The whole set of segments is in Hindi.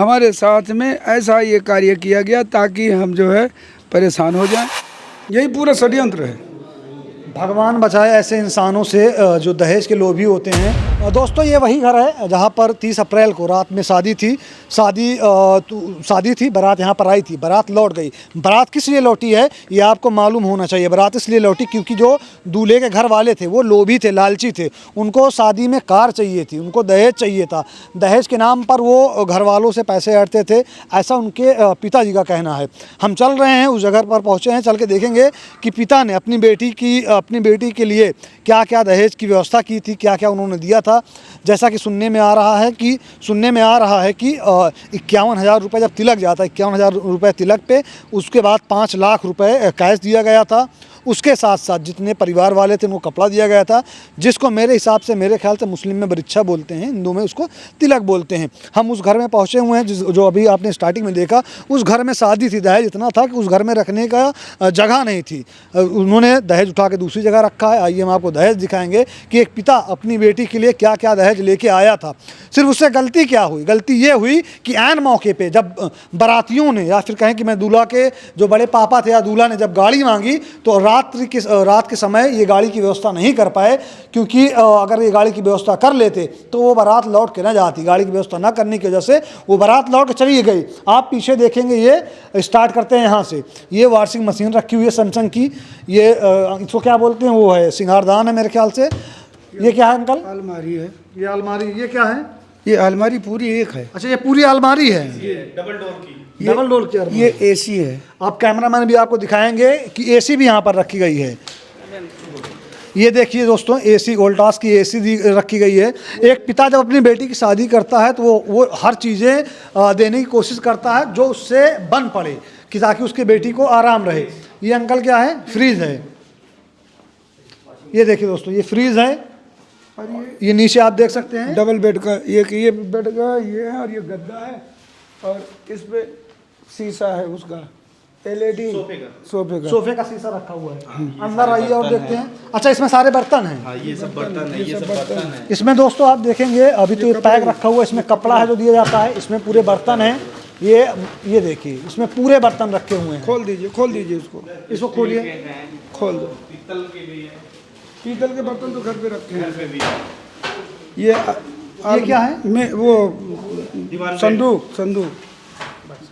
हमारे साथ में ऐसा ये कार्य किया गया ताकि हम जो है परेशान हो जाएं। यही पूरा षड्यंत्र है। भगवान बचाए ऐसे इंसानों से जो दहेज के लोभी होते हैं। दोस्तों ये वही घर है जहाँ पर 30 अप्रैल को रात में शादी थी। शादी थी, बारात यहाँ पर आई थी, बारात लौट गई। बारात किस लिए लौटी है ये आपको मालूम होना चाहिए। बारात इसलिए लौटी क्योंकि जो दूल्हे के घर वाले थे वो लोभी थे, लालची थे। उनको शादी में कार चाहिए थी, उनको दहेज चाहिए था। दहेज के नाम पर वो घर वालों से पैसे हटते थे, ऐसा उनके पिताजी का कहना है। हम चल रहे हैं, उस जगह पर पहुँचे हैं, चल के देखेंगे कि पिता ने अपनी बेटी के लिए क्या क्या दहेज की व्यवस्था की थी, क्या क्या उन्होंने दिया था। जैसा कि सुनने में आ रहा है कि 51,000 रुपये जब तिलक जाता है, 51,000 रुपये तिलक पे, उसके बाद 5 लाख रुपए कैश दिया गया था। उसके साथ साथ जितने परिवार वाले थे उनको कपड़ा दिया गया था, जिसको मेरे हिसाब से, मेरे ख्याल से मुस्लिम में बरिच्छा बोलते हैं, हिंदू में उसको तिलक बोलते हैं। हम उस घर में पहुँचे हुए हैं जो अभी आपने स्टार्टिंग में देखा। उस घर में शादी थी, दहेज इतना था कि उस घर में रखने का जगह नहीं थी। उन्होंने दहेज उठा के दूसरी जगह रखा है। आइए हम आपको दहेज दिखाएंगे कि एक पिता अपनी बेटी के लिए क्या क्या दहेज लेके आया था। सिर्फ उससे गलती क्या हुई? गलती ये हुई कि ऐन मौके पे जब बारातियों ने, या फिर कहें कि मैं दूल्हा के जो बड़े पापा थे या दूल्हा ने जब गाड़ी मांगी तो रात के समय ये गाड़ी की व्यवस्था नहीं कर पाए, क्योंकि अगर ये गाड़ी की व्यवस्था कर लेते तो वो बारात लौट के ना जाती। गाड़ी की व्यवस्था ना करने की वजह से वो बारात लौट के चली गई। आप पीछे देखेंगे, ये स्टार्ट करते हैं यहाँ से। ये वॉशिंग मशीन रखी हुई है सैमसंग की। ये इसको क्या बोलते हैं, वो है सिंगारदान है मेरे ख्याल से। ये क्या है अंकल? अलमारी है। ये अलमारी, ये क्या है? ये अलमारी पूरी एक है। अच्छा, ये पूरी अलमारी है, ये डबल डोर की। डबल डोर की अलमारी। ये एसी है। आप कैमरामैन भी आपको दिखाएंगे कि एसी भी यहाँ पर रखी गई है। ये देखिए दोस्तों, एसी, वोल्टास की एसी रखी गई है। एक पिता जब अपनी बेटी की शादी करता है तो वो हर चीज़ें देने की कोशिश करता है जो उससे बन पड़े, कि ताकि उसकी बेटी को आराम रहे। ये अंकल क्या है? फ्रीज है। ये देखिए दोस्तों, ये फ्रीज है। और ये नीचे आप देख सकते हैं डबल बेड का, ये बेड का ये है, और ये गद्दा है, और इस पे शीशा है उसका, LED सोफे का शीशा रखा हुआ है। अंदर आइए और देखते हैं। अच्छा, इसमें सारे बर्तन हैं। हाँ, ये सब बर्तन है, ये सब बर्तन है। इसमें दोस्तों आप देखेंगे, अभी तो ये पैक रखा हुआ है, इसमें कपड़ा है जो दिया जाता है, इसमें पूरे बर्तन हैं। ये देखिए, इसमें पूरे बर्तन रखे हुए हैं। खोल दीजिए इसको खोलिए, खोल दो। पीतल के भी है, पीतल के बर्तन तो घर पे रखे हैं। घर पे भी है। ये क्या है? में वो दीवार पे। संदूक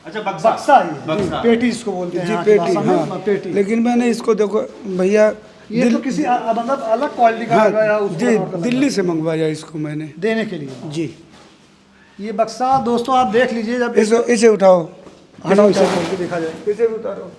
अच्छा, बक्सा। बक्सा, पेटी इसको बोलते हैं। जी, यहाँ की पेटी। भाषा में हाँ, पेटी। लेकिन मैंने इसको देखो भैया, ये तो किसी मतलब अलग क्वालिटी का लगा या उसको जी, बनाकर लगा दिल्ली से मंगवाया इसको मैंने देने के लिए। जी। ये बक्सा दोस्तों आप देख लीजिए, जब इसे उठाओ, हटाओ, इसे खोल के देखा जाए। इसे उतारो।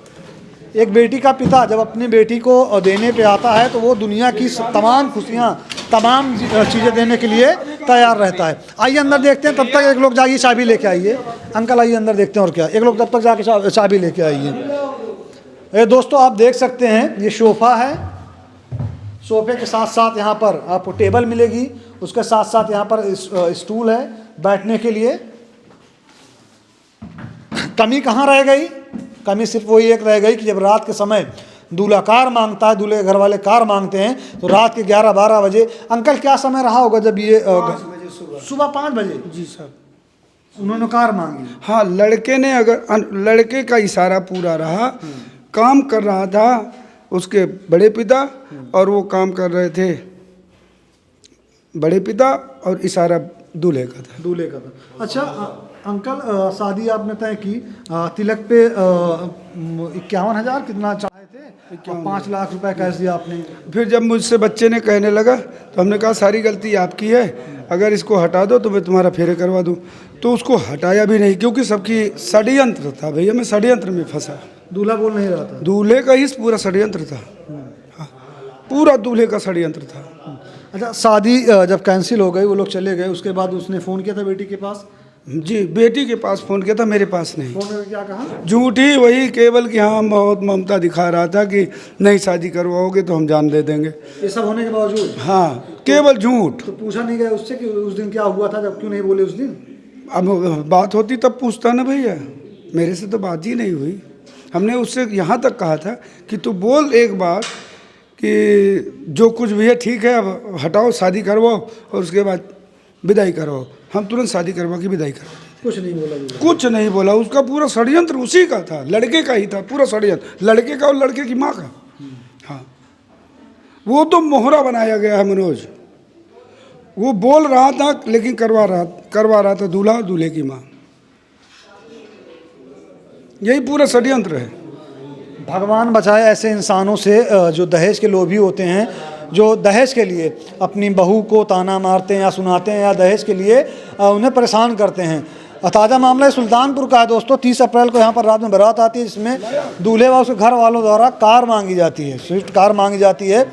एक बेटी का पिता जब अपनी बेटी को देने पे आता है तो वो दुनिया की तमाम खुशियाँ, तमाम चीज़ें देने के लिए तैयार रहता है। आइए अंदर देखते हैं, तब तक एक लोग जाइए चाबी लेके आइए। अंकल आइए अंदर देखते हैं, और क्या, एक लोग तब तक जाके चाबी लेके आइए। दोस्तों आप देख सकते हैं, ये सोफ़ा है। सोफे के साथ साथ यहाँ पर आपको टेबल मिलेगी, उसके साथ साथ यहाँ पर स्टूल है बैठने के लिए। कमी कहाँ रह गई? कमी सिर्फ वही एक रह गई कि जब रात के समय दूल्हा कार मांगता है, दूल्हे के घर वाले कार मांगते हैं, तो रात के 11-12 बजे। अंकल क्या समय रहा होगा जब ये? 5 बजे सुबह 5 बजे जी साहब, उन्होंने कार मांगी। हाँ, लड़के ने, अगर लड़के का इशारा पूरा रहा, काम कर रहा था उसके बड़े पिता, और वो काम कर रहे थे बड़े पिता, और इशारा दूल्हे का था। अच्छा अंकल, शादी आपने तय की, तिलक पे 51,000 कितना चाहे थे, 5 लाख रुपए कैश दिया आपने। फिर जब मुझसे बच्चे ने कहने लगा तो हमने कहा सारी गलती आपकी है, अगर इसको हटा दो तो मैं तुम्हारा फेरे करवा दूँ। तो उसको हटाया भी नहीं, क्योंकि सबकी षड्यंत्र था भैया, मैं षड्यंत्र में फंसा। दूल्हा बोल नहीं रहा था? दूल्हे का ही पूरा षड्यंत्र था। हाँ, पूरा दूल्हे का षड्यंत्र था। अच्छा, शादी जब कैंसिल हो गई, वो लोग चले गए, उसके बाद उसने फ़ोन किया था बेटी के पास? जी, बेटी के पास फ़ोन किया था, मेरे पास नहीं। फ़ोन में क्या कहा? झूठी, वही केवल कि हाँ बहुत ममता दिखा रहा था कि नहीं शादी करवाओगे तो हम जान दे देंगे। ये सब होने के बावजूद? हाँ, केवल झूठ। तो पूछा नहीं गया उससे कि उस दिन क्या हुआ था, जब क्यों नहीं बोले उस दिन? अब बात होती तब पूछता ना भैया, मेरे से तो बात ही नहीं हुई। हमने उससे यहाँ तक कहा था कि तू बोल एक बार कि जो कुछ भी है ठीक है, अब हटाओ, शादी करवाओ और उसके बाद विदाई करवाओ। हम तुरंत शादी करवा के विदाई करवा देते। कुछ नहीं बोला दूल्हा। कुछ नहीं बोला, उसका पूरा षड्यंत्र उसी का था, लड़के का ही था पूरा षड्यंत्र, लड़के का और लड़के की माँ का। हाँ, वो तो मोहरा बनाया गया है मनोज। वो बोल रहा था लेकिन करवा रहा था दूल्हा और दूल्हे की माँ। यही पूरा षड्यंत्र है। भगवान बचाए ऐसे इंसानों से जो दहेज के लोभी होते हैं, जो दहेज के लिए अपनी बहू को ताना मारते हैं या सुनाते हैं या दहेज के लिए उन्हें परेशान करते हैं। ताज़ा मामला सुल्तानपुर का है दोस्तों। 30 अप्रैल को यहाँ पर रात में बारात आती है, जिसमें दूल्हे व उसके घर वालों द्वारा कार मांगी जाती है, स्विफ्ट कार मांगी जाती है।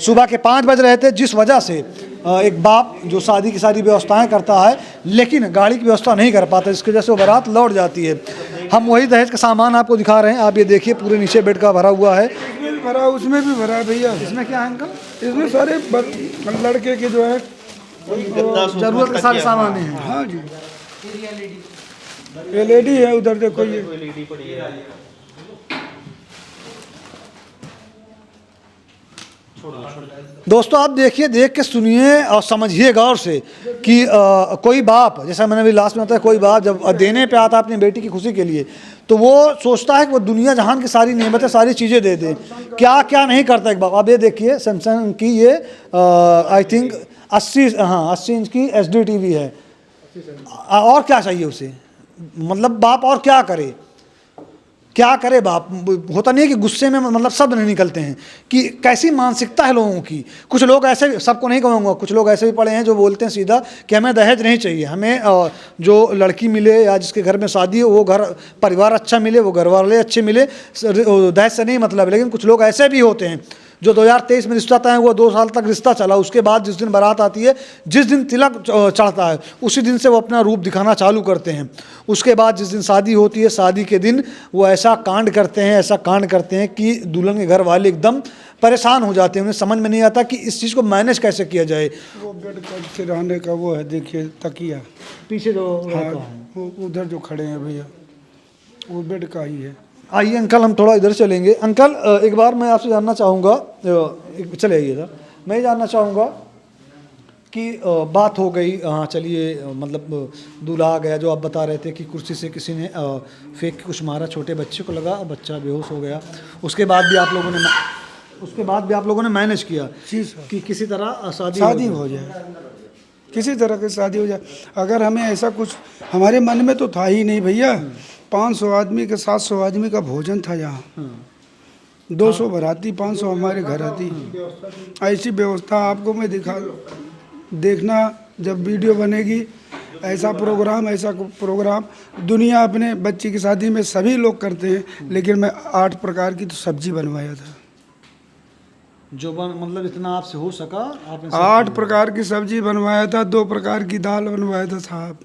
सुबह के 5 बज रहे थे, जिस वजह से एक बाप जो शादी की सारी व्यवस्थाएं करता है लेकिन गाड़ी की व्यवस्था नहीं कर पाता, जिसकी वजह से वो बारात लौट जाती है। हम वही दहेज का सामान आपको दिखा रहे हैं। आप ये देखिए, पूरे नीचे बेड का भरा हुआ है। इसमें भी भरा, उसमें भी भरा है भैया। इसमें क्या है अंकल? इसमें सारे लड़के के जो है जरूरत के सारे सामान हैं। हाँ जी, LED है उधर, देखो ये LED पड़ी है। दोस्तों आप देखिए, देख के सुनिए और समझिए गौर से कि कोई बाप, जैसा मैंने अभी लास्ट में बताया, कोई बाप जब देने पे आता है अपनी बेटी की खुशी के लिए, तो वो सोचता है कि वो दुनिया जहान की सारी नेमतें, सारी चीज़ें दे दे। क्या क्या नहीं करता एक बाप। आप ये देखिए, सैमसंग की ये आई थिंक 80 इंच की HD TV है। और क्या चाहिए उसे? मतलब बाप और क्या करे, क्या करे बाप? होता नहीं है कि गुस्से में मतलब शब्द नहीं निकलते हैं कि कैसी मानसिकता है लोगों की। कुछ लोग ऐसे, सबको नहीं कहूँगा, कुछ लोग ऐसे भी पड़े हैं जो बोलते हैं सीधा कि हमें दहेज नहीं चाहिए, हमें जो लड़की मिले या जिसके घर में शादी हो वो घर परिवार अच्छा मिले, वो घर वाले अच्छे मिले, दहेज से नहीं मतलब। लेकिन कुछ लोग ऐसे भी होते हैं जो 2023 में रिश्ता तय हुआ, 2 साल तक रिश्ता चला, उसके बाद जिस दिन बारात आती है, जिस दिन तिलक चढ़ता है, उसी दिन से वो अपना रूप दिखाना चालू करते हैं। उसके बाद जिस दिन शादी होती है, शादी के दिन वो ऐसा कांड करते हैं कि दुल्हन के घर वाले एकदम परेशान हो जाते हैं। उन्हें समझ में नहीं आता कि इस चीज़ को मैनेज कैसे किया जाए। वो बेड का सिरहाने का वो है, देखिए तकिया पीछे जो हाँ, वो उधर जो खड़े हैं भैया, वो बेड का ही है। आइए अंकल, हम थोड़ा इधर चलेंगे। अंकल एक बार मैं आपसे जानना चाहूँगा, चले आइए इधर। मैं जानना चाहूँगा कि बात हो गई, हाँ चलिए, मतलब दूल्हा आ गया, जो आप बता रहे थे कि कुर्सी से किसी ने फेंक के कुछ मारा, छोटे बच्चे को लगा, बच्चा बेहोश हो गया। उसके बाद भी आप लोगों ने मैनेज किया कि किसी तरह शादी हो जाए, किसी तरह की शादी हो जाए। अगर हमें ऐसा कुछ हमारे मन में तो था ही नहीं भैया। 500 आदमी का 700 आदमी का भोजन था यहाँ, 200 बराती, 500 हमारे घर आती। ऐसी व्यवस्था आपको मैं देखना जब वीडियो बनेगी। ऐसा प्रोग्राम दुनिया अपने बच्ची की शादी में सभी लोग करते हैं, लेकिन मैं 8 प्रकार की तो सब्जी बनवाया था। जो मतलब इतना आपसे हो सका आपने 8 प्रकार की सब्जी बनवाया था, 2 प्रकार की दाल बनवाया था साहब।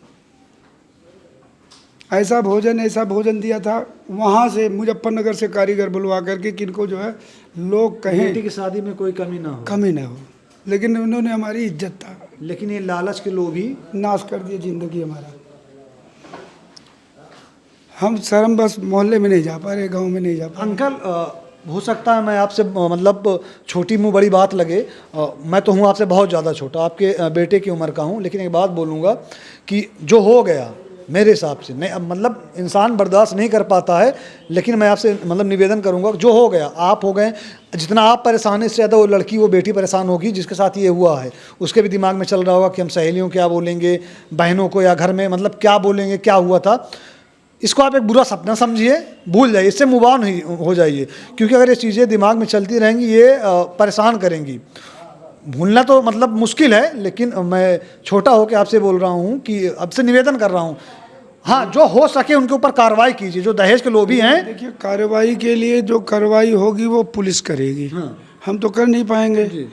ऐसा भोजन दिया था। वहाँ से मुजफ्फरनगर से कारीगर बुलवा करके, किनको जो है लोग कहें बेटी की शादी में कोई कमी ना हो, लेकिन उन्होंने हमारी इज्जत था, लेकिन ये लालच के लोग ही नाश कर दिए जिंदगी हमारा। हम शर्म बस मोहल्ले में नहीं जा पा रहे, गांव में नहीं जा पा रहे। अंकल हो सकता है मैं आपसे मतलब छोटी मुँह बड़ी बात लगे, मैं तो हूँ आपसे बहुत ज़्यादा छोटा, आपके बेटे की उम्र का हूँ, लेकिन एक बात बोलूँगा कि जो हो गया मेरे हिसाब से नहीं, मतलब इंसान बर्दाश्त नहीं कर पाता है, लेकिन मैं आपसे मतलब निवेदन करूंगा, जो हो गया आप हो गए, जितना आप परेशान है इससे ज़्यादा वो लड़की, वो बेटी परेशान होगी जिसके साथ ये हुआ है। उसके भी दिमाग में चल रहा होगा कि हम सहेलियों क्या बोलेंगे, बहनों को या घर में मतलब क्या बोलेंगे, क्या हुआ था। इसको आप एक बुरा सपना समझिए, भूल जाइए, इससे मूव ऑन हो जाइए, क्योंकि अगर ये चीज़ें दिमाग में चलती रहेंगी ये परेशान करेंगी। भूलना तो मतलब मुश्किल है, लेकिन मैं छोटा होकर आपसे बोल रहा हूँ कि अब से निवेदन कर रहा हूँ, हाँ जो हो सके उनके ऊपर कार्रवाई कीजिए, जो दहेज के लोभी हैं। देखिए, कार्रवाई के लिए जो कार्रवाई होगी वो पुलिस करेगी, हम तो कर नहीं पाएंगे।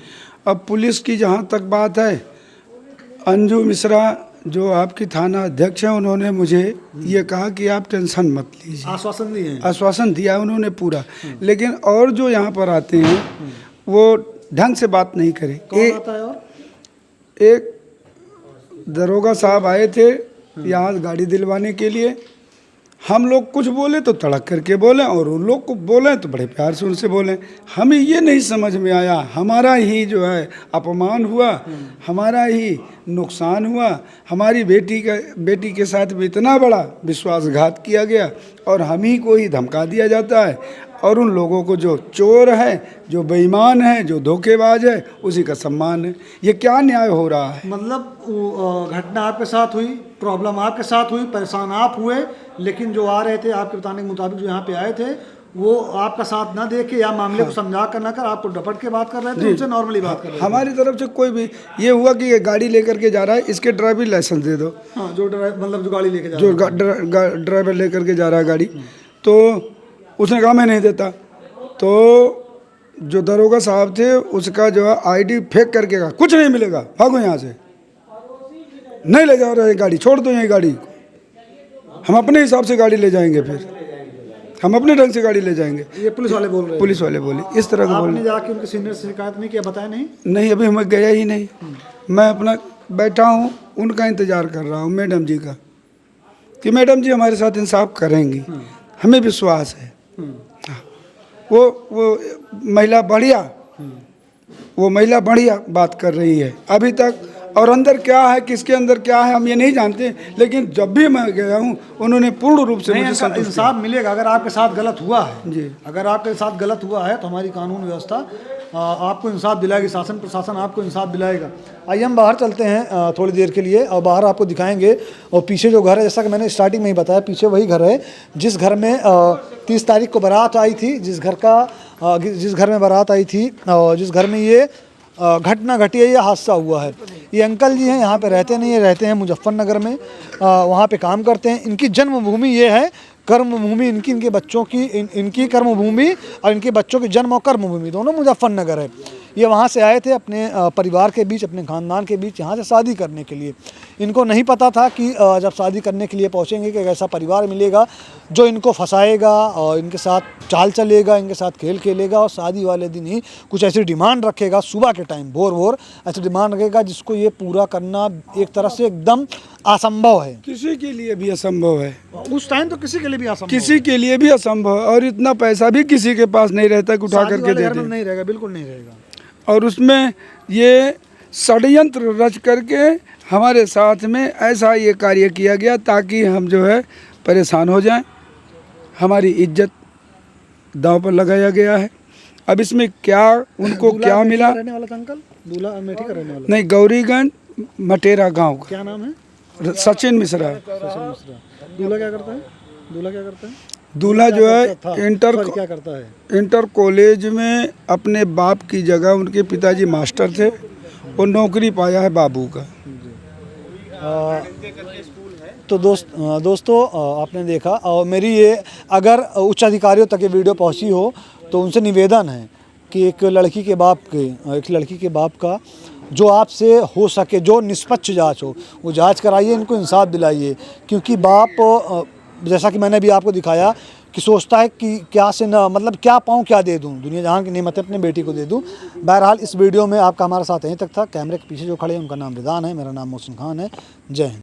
अब पुलिस की जहाँ तक बात है, अंजू मिश्रा जो आपकी थाना अध्यक्ष हैं, उन्होंने मुझे ये कहा कि आप टेंशन मत लीजिए, आश्वासन दिए, आश्वासन दिया उन्होंने पूरा। लेकिन और जो यहाँ पर आते हैं वो ढंग से बात नहीं करें। कौन आता है? और एक दरोगा साहब आए थे यहाँ गाड़ी दिलवाने के लिए, हम लोग कुछ बोले तो तड़क करके बोलें और उन लोग को बोलें तो बड़े प्यार से उनसे बोलें। हमें ये नहीं समझ में आया, हमारा ही जो है अपमान हुआ, हमारा ही नुकसान हुआ, हमारी बेटी के साथ भी इतना बड़ा विश्वासघात किया गया और हम ही को ही धमका दिया जाता है। और उन लोगों को जो चोर है, जो बेईमान है, जो धोखेबाज है, उसी का सम्मान है। ये क्या न्याय हो रहा है? मतलब वो घटना आपके साथ हुई, प्रॉब्लम आपके साथ हुई, परेशान आप हुए, लेकिन जो आ रहे थे आपके बताने के मुताबिक जो यहाँ पे आए थे वो आपका साथ ना दे के या मामले को समझा कर ना कर आपको डपट के बात कर रहे थे, उनसे नॉर्मली बात कर रहे थे। हमारी तरफ से कोई भी ये हुआ कि ये गाड़ी लेकर के जा रहा है, इसके ड्राइविंग लाइसेंस दे दो। हाँ, जो मतलब जो गाड़ी लेके जा जो ड्राइवर लेकर के जा रहा है गाड़ी, तो उसने कहा मैं नहीं देता। तो जो दरोगा साहब थे उसका जो है आईडी फेंक करके कहा कुछ नहीं मिलेगा, भागो यहाँ से, नहीं ले जा रहे गाड़ी, छोड़ दो ये गाड़ी, हम अपने हिसाब से गाड़ी ले जाएंगे, फिर हम अपने ढंग से गाड़ी ले जाएंगे। ये पुलिस वाले बोल रहे हैं? पुलिस वाले बोले इस तरह का बोले। आपने जाके उनके सीनियर से शिकायत नहीं किया, बताया नहीं? नहीं, अभी मैं गया ही नहीं, मैं अपना बैठा हूँ, उनका इंतज़ार कर रहा हूँ मैडम जी का, कि मैडम जी हमारे साथ इंसाफ करेंगी, हमें विश्वास है। हाँ, वो महिला बढ़िया बात कर रही है अभी तक, और अंदर क्या है, किसके अंदर क्या है हम ये नहीं जानते, लेकिन जब भी मैं गया हूँ उन्होंने पूर्ण रूप से मुझे संतुष्ट किया। इंसाफ मिलेगा अगर आपके साथ गलत हुआ है जी। अगर आपके साथ गलत हुआ है तो हमारी कानून व्यवस्था आपको इंसाफ दिलाएगी, शासन प्रशासन आपको इंसाफ दिलाएगा। आइए हम बाहर चलते हैं थोड़ी देर के लिए और बाहर आपको दिखाएंगे। और पीछे जो घर है, जैसा कि मैंने स्टार्टिंग में ही बताया, पीछे वही घर है जिस घर में 30 तारीख को बारात आई थी, जिस घर में बारात आई थी और जिस घर में ये घटना घटी है, ये हादसा हुआ है। ये अंकल जी हैं, यहाँ पे रहते नहीं है, रहते हैं मुजफ्फरनगर में, वहाँ पे काम करते हैं। इनकी जन्मभूमि ये है, कर्मभूमि इनके बच्चों की, इनकी कर्मभूमि और इनके बच्चों की जन्म और कर्मभूमि दोनों मुजफ्फरनगर है। ये वहाँ से आए थे अपने परिवार के बीच, अपने ख़ानदान के बीच यहाँ से शादी करने के लिए। इनको नहीं पता था कि जब शादी करने के लिए पहुँचेंगे कि ऐसा परिवार मिलेगा जो इनको फंसाएगा और इनके साथ चाल चलेगा, इनके साथ खेल खेलेगा और शादी वाले दिन ही कुछ ऐसी डिमांड रखेगा, सुबह के टाइम भोर ऐसी डिमांड रखेगा जिसको ये पूरा करना एक तरह से एकदम असंभव है। किसी के लिए भी असंभव है, उस टाइम तो किसी के लिए भी असंभव, किसी के लिए भी असंभव है। और इतना पैसा भी किसी के पास नहीं रहता कि उठा करके दे दे, नहीं रहेगा, बिल्कुल नहीं रहेगा। और उसमें ये षड्यंत्र रच करके हमारे साथ में ऐसा ये कार्य किया गया ताकि हम जो है परेशान हो जाएं, हमारी इज्जत दांव पर लगाया गया है। अब इसमें क्या उनको क्या मिला? रहने वाला था अंकल, दूल्हा अमेठी का रहने वाला? नहीं, गौरीगंज मटेरा गांव का। क्या नाम है? सचिन मिश्रा। सचिन मिश्रा। दूल्हा क्या करता है? दूल्हा जो है क्या करता है? इंटर कॉलेज में अपने बाप की जगह, उनके पिताजी मास्टर थे, वो नौकरी पाया है बाबू का। तो दोस्तों आपने देखा, और मेरी ये अगर उच्च अधिकारियों तक ये वीडियो पहुंची हो तो उनसे निवेदन है कि एक लड़की के बाप का जो आपसे हो सके, जो निष्पक्ष जांच हो, वो जांच कराइए, इनको इंसाफ दिलाइए। क्योंकि बाप, जैसा कि मैंने अभी आपको दिखाया, कि सोचता है कि क्या से ना, मतलब क्या पाऊँ क्या दे दूँ, दुनिया जहाँ की नेमत अपने बेटी को दे दूँ। बहरहाल इस वीडियो में आपका हमारा साथ यहीं तक था। कैमरे के पीछे जो खड़े हैं उनका नाम रिदान है, मेरा नाम मोहसिन खान है। जय हिंद।